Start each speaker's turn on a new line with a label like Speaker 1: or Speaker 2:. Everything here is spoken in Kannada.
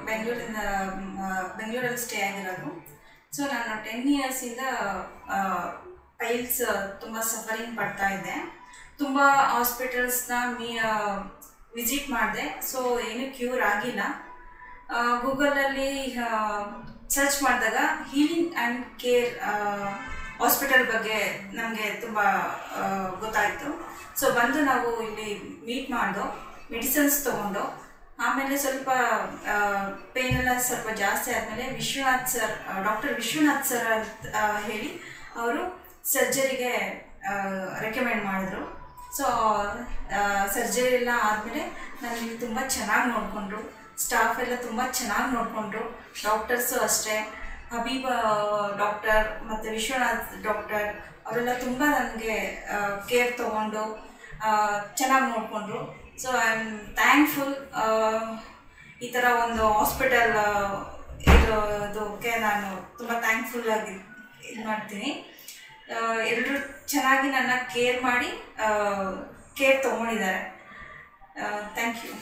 Speaker 1: ಬೆಂಗಳೂರಿಂದ ಬೆಂಗಳೂರಲ್ಲಿ ಸ್ಟೇ ಆಗಿರೋದು. ಸೊ ನಾನು 10 ಇಯರ್ಸಿಂದ ಪೈಲ್ಸ್ ತುಂಬ ಸಫರಿಂಗ್ ಪಡ್ತಾ ಇದ್ದೆ. ತುಂಬ ಹಾಸ್ಪಿಟಲ್ಸ್ನ ವಿಸಿಟ್ ಮಾಡಿದೆ. ಸೊ ಏನೂ ಕ್ಯೂರ್ ಆಗಿಲ್ಲ. ಗೂಗಲಲ್ಲಿ ಸರ್ಚ್ ಮಾಡಿದಾಗ ಹೀಲಿಂಗ್ ಆ್ಯಂಡ್ ಕೇರ್ ಹಾಸ್ಪಿಟಲ್ ಬಗ್ಗೆ ನಮಗೆ ತುಂಬ ಗೊತ್ತಾಯಿತು. ಸೊ ಬಂದು ನಾವು ಇಲ್ಲಿ ಮೀಟ್ ಮಾಡಿದೋ, ಮೆಡಿಸಿನ್ಸ್ ತೊಗೊಂಡು, ಆಮೇಲೆ ಸ್ವಲ್ಪ ಪೇನೆಲ್ಲ ಸ್ವಲ್ಪ ಜಾಸ್ತಿ ಆದಮೇಲೆ ಡಾಕ್ಟರ್ ವಿಶ್ವನಾಥ್ ಸರ್ ಅಂತ ಹೇಳಿ ಅವರು ಸರ್ಜರಿಗೆ ರೆಕಮೆಂಡ್ ಮಾಡಿದ್ರು. ಸೊ ಸರ್ಜರಿ ಎಲ್ಲ ಆದಮೇಲೆ ನನಗೆ ತುಂಬ ಚೆನ್ನಾಗಿ ನೋಡಿಕೊಂಡ್ರು. ಸ್ಟಾಫ್ ಎಲ್ಲ ತುಂಬ ಚೆನ್ನಾಗಿ ನೋಡಿಕೊಂಡ್ರು. ಡಾಕ್ಟರ್ಸು ಅಷ್ಟೇ, ಹಬೀಬ್ ಡಾಕ್ಟರ್ ಮತ್ತು ವಿಶ್ವನಾಥ್ ಡಾಕ್ಟರ್ ಅವರೆಲ್ಲ ತುಂಬ ನನಗೆ ಕೇರ್ ತೊಗೊಂಡು ಚೆನ್ನಾಗಿ ನೋಡಿಕೊಂಡ್ರು. So I am thankful. ಈ ಥರ ಒಂದು ಹಾಸ್ಪಿಟಲ್ ಇದಕ್ಕೆ ನಾನು ತುಂಬ ಥ್ಯಾಂಕ್ಫುಲ್ಲಾಗಿ ಇದು ಮಾಡ್ತೀನಿ. ಎಲ್ಲರೂ ಚೆನ್ನಾಗಿ ನನ್ನ ಕೇರ್ ಮಾಡಿ ಕೇರ್ ತೊಗೊಂಡಿದ್ದಾರೆ. Thank you.